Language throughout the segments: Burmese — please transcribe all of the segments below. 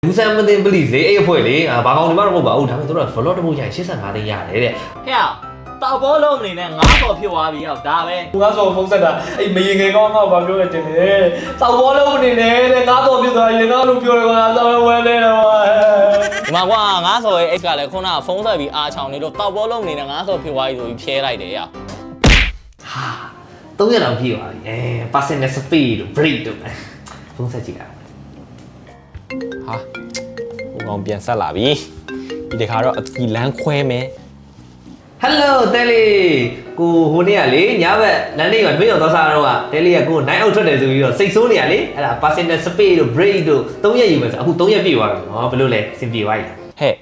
လူဆန်မတင်ပလီစေအဲ့အဖွဲ့လေဘာကောင်ဒီမှတော့မဟုတ်ပါဘူးဒါပေမဲ့တို့က vlog တစ်ပုတ်ရိုင်85သိန်းရတယ်တဲ့ဟဲ့တောက်ဘောလုံးအနေနဲ့9ဆော်ဖြစ်သွားပြီဟုတ်ဒါပဲ9ဆော်ဖုန်းဆက်တာအဲ့မရင်ငယ်ကောင်းတော့ဘာပြောရတင်လဲတောက်ဘောလုံးအနေနဲ့တဲ့9ဆော်ဖြစ်သွားရင်တော့လူပြောတယ်ကွာဆောင်းဝဲနေတော့ဒီမှာကွာ9ဆော်ရဲ့အိတ်ကလည်းခုနကဖုန်းဆက်ပြီးအားချောင်းနေလို့တောက်ဘောလုံးအနေနဲ့9ဆော်ဖြစ်သွားပြီဆိုပြီးဖြဲလိုက်တယ်ရဟာ300လောက်ပြည့်သွားပြီpersonal speed တို့ break တို့ဖုန်းဆက်ကြည့်လိုက်ဟာဟိုကောင်ပြန်ဆက်လာပြီဒီတခါတော့အတီလန်းခွဲမယ် Hello တဲလေးကိုဟိုနေ့ကလေညဘက်လမ်းလေးကတွင်းအောင်သွားစားတော့တဲလေးကကိုနိုင်အောင်ထွက်တယ်ဆိုပြီးတော့စိတ်ဆိုးနေရလေအဲ့ဒါ personal space တို့ break တို့3ရက်ယူမယ်ဆိုအခု3ရက်ပြည့်သွားပြီနော်ဘယ်လိုလဲအဆင်ပြေသွားပြီဟဲ့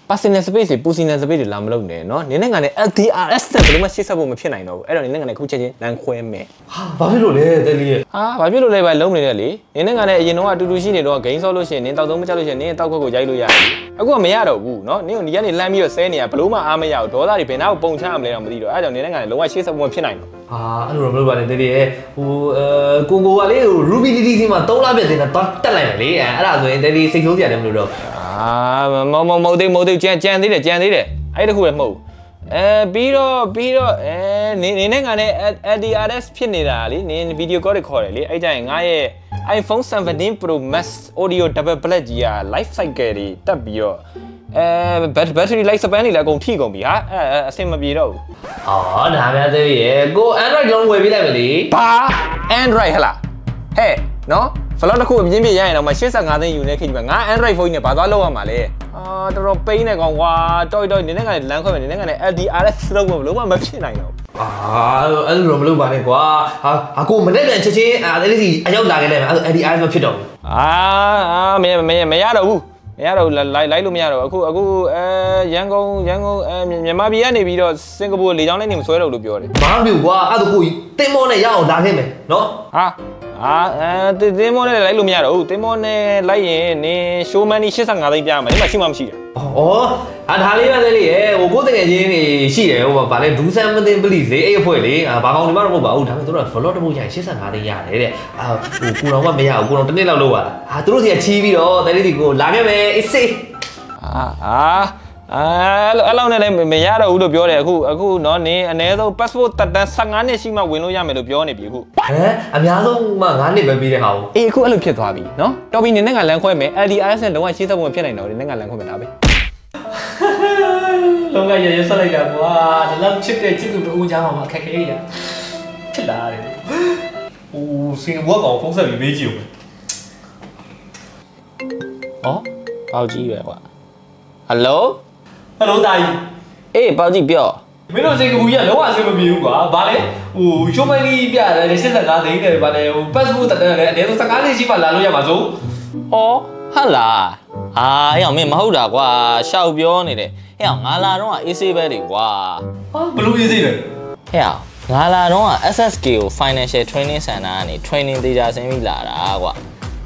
personal space တွေ personal space တွေလာမလုပ်နဲ့နော်နင်းနဲ့ငါနဲ့ LDRS နဲ့ဘယ်လိုမှရှေ့ဆက်ဖို့မဖြစ်နိုင်တော့ဘူးအဲ့တော့နင်းနဲ့ငါနဲ့ခုချက်ချင်းလမ်းခွဲမယ်ဟာဘာဖြစ်လို့လဲတဲလေးရဲ့ဟာဘာဖြစ်လို့လဲပဲလုံးနေတယ်လေနင်းနဲ့ငါနဲ့အရင်တော့အတူတူရှိနေတော့ဂိမ်းဆော့လို့ရှိရင်နင်းတောက်သုံးမချလို့ရှိရင်နင်းတောက်ခွက်ကိုရိုက်လို့ရတယ်အခုကမရတော့ဘူးနော်နင်းကဒီကနေလှမ်းပြီးတော့ဆဲနေရဘလို့မှအားမရဘူးဒေါသတွေဘယ်နှောက်ပုံချရမလဲတော့မသိတော့အဲ့ကြောင့်နင်းနဲ့ငါနဲ့လုံးဝရှေ့ဆက်ဖို့မဖြစ်နိုင်တော့ဟာအဲ့လိုတော့မလုပ်ပါနဲ့တဲလေးရဲ့ဟိုကိုကလေဟို Ruby DD စီမှာ3လပြည့်တင်တာတက်လိုက်မယ်လေအဲ့ဒါဆိုရင်တဲလေးစိတ်ဆိုးစရာလည်းမလိုတော့မဟုတ်သေးကြံသေးတယ်အဲ့တခုလည်းမဟုတ်ပြီးတော့နေနဲ့ငါနဲ့ LDRS ဖြစ်နေတာလေနင်းဗီဒီယိုကောတွေခေါ်တယ်လေအဲ့ကြရင်ငါရဲ့ iPhone 17 Pro Max Audio Double Black ကြီးက life cycle တွေတက်ပြီးတော့battery life span တွေလည်းအကုန်ထိကုန်ပြီဟာအဆင်မပြေတော့ဘူးအော်ဒါများသေးရဲ့ကို Android လုံးဝယ်ပေးလိုက်မယ်လေဘာ Android ဟလားဟဲ့နော် vlog တစ်ခုအပြင်းပြရရင်တော့မှ85သိန်းယူနေခိမှာငါ Android phone နဲ့ဘာသွားလောက်ရမှာလဲတော်တော်ပိန်းနေကောင်ကွာတော်နင်းနဲ့ကလည်းလမ်းခွဲမယ်နင်းနဲ့ကလည်း LDRS လုံးဝမဖြစ်နိုင်တော့အဲ့လိုတော့မလုပ်ပါနဲ့ကွာဟာကိုမနေ့ကချက်ချင်းအဲ့ဒီစီအရောက်လာခဲ့တယ်အဲ့ LDRS မဖြစ်တော့ဘူးမရတော့ဘူးလိုက်လို့မရတော့အခုရန်ကုန်မြန်မာပြည်ကနေပြီးတော့စင်ကာပူလေကြောင်းလိုက်နေမဆွဲတော့လို့ပြောတယ်ဘာမျိုးကွာအဲ့ဒါကိုတင်းမောနဲ့ရအောင်လာခဲ့မယ်နော်တင်းမောနဲ့လိုက်လို့မရတော့ဘူးတင်းမောနဲ့လိုက်ရင်နင်း show money 85သိန်းပြရမယ်ဒီမှာရှိမှမရှိတာဒါလေးပဲလေဟိုကိုတကယ်ချင်းနေရှိတယ်ဟိုဗာလဲဒူးဆန်မတင်ပလီစေအဲ့အဖွဲ့လေဘာကောင်ဒီမှတော့မဟုတ်ပါဘူးဒါပေမဲ့တို့က vlog တစ်ပုတ်ရိုင်85သိန်းရတယ်တဲ့ဟိုကိုတော်ကမရဘူးကိုတော်တစ်နေ့လောက်လုပ်ရတာသူတို့စီကချီးပြီးတော့တဲလေးဒီကိုလာခဲ့မယ်အေးစေးအဲ့လောက်နဲ့လည်းမရတော့ဘူးလို့ပြောတယ်အခုနော်နင်းအနည်းဆုံး passport တက်တန်း15နှစ်ရှိမှဝင်လို့ရမယ်လို့ပြောနေပြီအခုအများဆုံးမှ9နှစ်ပဲပြီးတဲ့ဟာကိုအေးအခုအဲ့လိုဖြစ်သွားပြီနော်တော်ပြီနင်းနဲ့ကလမ်းခွဲမယ် LDRS နဲ့လုံးဝရှင်းသက်ဖို့မဖြစ်နိုင်တော့နင်းနဲ့ကလမ်းခွဲမယ်ဒါပဲလုံးကရရဆက်လိုက်တာကွာဒီလောက်ချစ်တဲ့ချစ်သူတို့ဦးချမ်းအောင်အခက်ခဲရဖြစ်လာတယ်ဟိုစင်ကာပူကောင်ဖုန်းဆက်ပြီးမေးကြည့်ဦးပေါက်ကြီးပဲကွာဟယ်လိုတာကြီးအေးပေါက်ကြီးပြောမင်းတို့စင်ကာပူကြီးကလုံးဝအဆင်မပြေဘူးကွာဘာလဲဟိုရှိုးမနီပြတယ်85သိန်းတယ်ဗာလဲဟို passport တက်တယ်လည်းအနည်းဆုံး15နှစ်ရှိမှလာလို့ရမှာဆိုဟတ်လားအဲ့အောင်မင်းမဟုတ်တာကွာရှောက်ပြောနေတယ်ဟဲ့အောင်ငါလာတော့အေးဆေးပဲတွေကွာဘလို့အေးဆေးလဲဟဲ့အောင်ငါလာတော့ SSK ကို Financial Training Center ကနေ training တေချာဆင်းပြီးလာတာကွာ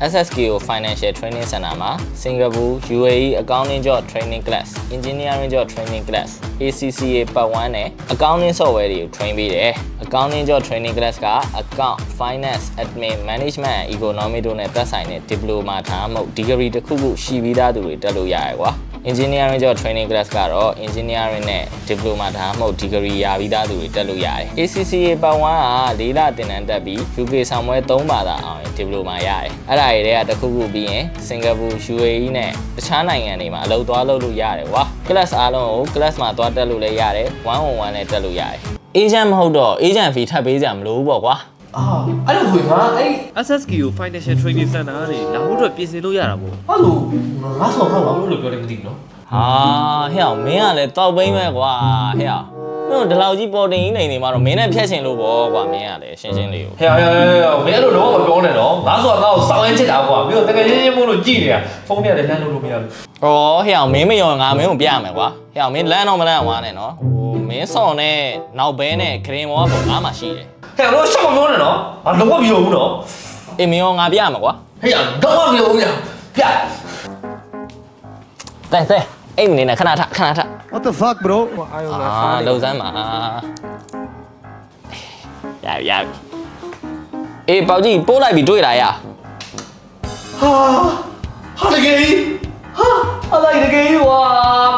SSK ကို Financial Training Center မှာ Singapore UAE Accounting Job Training Class Engineering Job Training Class ACCA Part 1နဲ့ Accounting Software တွေကို train ပေးတယ် Accounting Job Training Class က Account Finance Admin Management and Economy တို့နဲ့သက်ဆိုင်တဲ့ Diploma ဒါမှမဟုတ် Degree တစ်ခုခုရှိပြီးသားသူတွေတက်လို့ရတယ်ကွာ Engineering Job Training Class ကတော့ Engineering နဲ့ Diploma ဒါမှမဟုတ် Degree ရပြီးသားသူတွေတက်လို့ရတယ် ACCA Part 1က၄လသင်တန်းတက်ပြီး UK ဆောင်ပွဲ3ဘာသာအောင်ရင် Diploma ရတယ်အဲ့ဒါတွေကတခုခုပြီးရင်စင်ကာပူ UAE နဲ့တခြားနိုင်ငံတွေမှာအလုပ်သွားလုပ်လို့ရတယ်ကွာ class အားလုံးကို class မှာသွားတက်လို့လည်းရတယ် 1on1 နဲ့တက်လို့ရတယ် agent မဟုတ်တော့ agent fee ထပ်ပေးကြမလို့ပေါ့ကွာအဲ့လိုဆိုရင်ငါအဲ့ SSK ကို Financial Training Center ကနေလာဖို့အတွက်ပြင်ဆင်လို့ရတာပေါ့အဲ့လိုငါဆောင်တော့ဘာလို့ပြောလဲမသိဘူးနော်ဟဲ့အောင်မင်းကလည်းတောက်ပိန်းပဲကွာဟဲ့နော်ဒီလောက်ကြီးပေါ်တင်ကြီးနေမှာတော့မင်းနဲ့ဖြတ်ချင်လို့ပေါ့ကွာမင်းကလည်းရှင်းလေးကိုဟဲ့မင်းအဲ့လိုတော့မပြောနဲ့နော်ငါဆိုတာငါ့ကိုစောင်းရဲချစ်တာကွာပြီးတော့တကယ်ချင်းမို့လို့ကြည်နေတာဖုန်းထဲလည်းလမ်းလို့မရဘူးဟဲ့အောင်မင်းမယုံငါမင်းကိုပြရမယ်ကွာဟဲ့အောင်မင်းလမ်းတော့မလမ်းဝါနဲ့နော်ဟိုမင်းစော်နဲ့နောက်ဘဲနဲ့ဂရင်ဘောကငါမှရှိတယ်ဟဲ့တော့ရှောက်မပြောနဲ့နော်ငါလုံးဝမယုံဘူးနော်အေးမင်းရောငါပြရမယ်ကွာဟဲ့တော့မယုံဘူးပြတဲ့အိမ်နေနဲ့ခဏထ What the fuck bro လုံစမ်းပါရအေးပေါက်ကြီးပို့လိုက်ပြီးတွေ့လာရဟာတကယ် အဲ့ဒါတကယ်ကွာ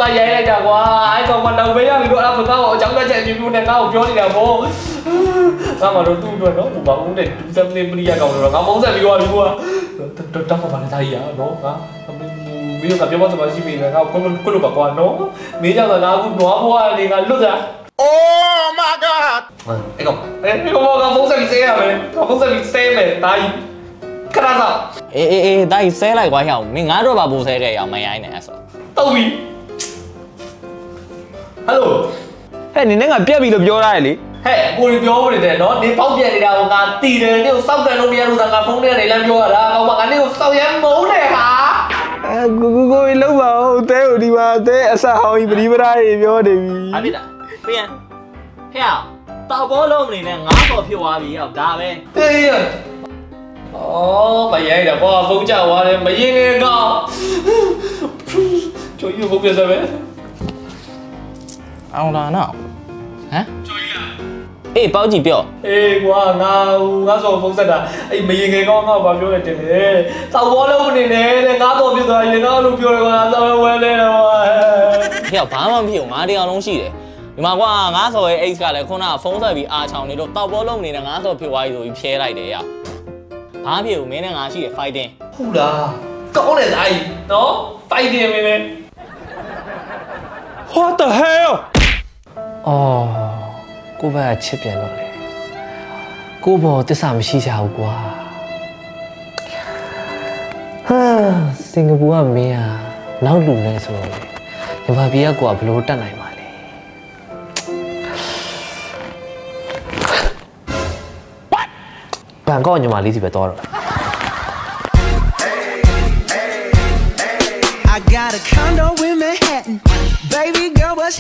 မရိုက်လိုက်တာကွာအဲ့ကောင်မတော့ပဲရပြီတော့အဲ့ဒါကတော့အကြောင်းပြချက်အမျိုးမျိုးနဲ့ငါ့ကိုပြောနေတာပေါ့ငါမှတော့သူ့အတွက်နော်ဟိုဘာဦးနဲ့ဒူးစမ်းနေပရိယကောင်တော့ငါမုန်းဆက်ပြီးသွားပြီကွာတော့မှပါလေသားကြီးရနော်ငါမင်းကပြောမှမရှိပြီလေငါကိုလိုပါကွာနော်မင်းကြောင့်ငါအခုနွားဘွားလေးကလွတ်တာ Oh my god အဲ့ကောင်ကဖုန်းဆက်ပြီးဆဲရမယ်ဖုန်းဆက်ပြီးဆဲမယ်သားကြီးခဏစား အေးတိုင်းဆဲလိုက်ကွာဟောင်းမင်းငါတော့ပါပို့ဆဲတဲ့အောင်မရိုင်းနဲ့အဲ့ဆို တော့ပြီဟယ်လို ဟဲ့နင်းကပြက်ပြီလို့ပြောရတယ်လေ ဟဲ့ကိုရီပြောနေတယ်နော်နေပေါက်ပြက်နေတာကငါတီတယ်နေကိုစောက်တယ်လို့မရလို့ငါဖုန်းထဲကနေလမ်းပြောရတာကောင်မငါနေကိုစောက်ရမ်းမုန်းတယ်ဟာ ကိုလောက်ပါဦးတဲဟိုဒီမှာတဲအဆက်ဟောင်းကြီးပရိပရာကြီးပြောနေပြီ ဟာပြီလားပြန်ဟဲ့တောက်ဘောလုံးနေနဲ့ငါးပေါ်ဖြစ်သွားပြီဟောဒါပဲ တေးရအော်မရိုက်တာကွာဖုန်းကြသွားတယ်မရင်ငယ်ကောင်ချိုးရဖို့ပြစပဲ အောင်လာနော်ဟမ်ချိုးရအေးပေါက်ကြည့်ပြော အေးကွာငါဆိုဖုန်းဆက်တာအဲ့မရင်ငယ်ကောင်ငါ့ကိုဘာပြောလဲတင်လေတောက်ဘောလုံးနေနဲ့ငါ့ပေါ်ပြသွားရင်ငါ့လိုပြောတယ်ကွာသာဝဲလဲတော့ ဟဲ့ဘာမှမဖြစ်ဘူးငါတရားလုံးရှိတယ်ဒီမှာကွာငါဆိုရဲ့ X ကလည်းခုနကဖုန်းဆက်ပြီးအားချောင်းနေလို့တောက်ဘောလုံးနေတဲ့ငါဆိုဖြစ်သွားပြီဆိုပြီးဖြဲလိုက်တယ်ရဘာဖြစ်ဘူးမင်းနဲ့ငါရှိတယ် fighting ဟုတ်လားကောင်းတယ်သားကြီးနော် fighting မင်း What the hell အော်ကိုဘက်ကချစ်ပြန်တော့လေကိုဘောတစ္ဆာမရှိချဘူးကွာဟာစင်ကာပူကမင်းอ่ะနောက်လူနေဆိုတော့လေမြန်မာပြည်ကကိုကဘလို့တတ်နိုင်ပါလဲဘန်ကောက်ညီမလေးစီပဲတော့တော့ I got a condo in Manhattan. Baby girl, what's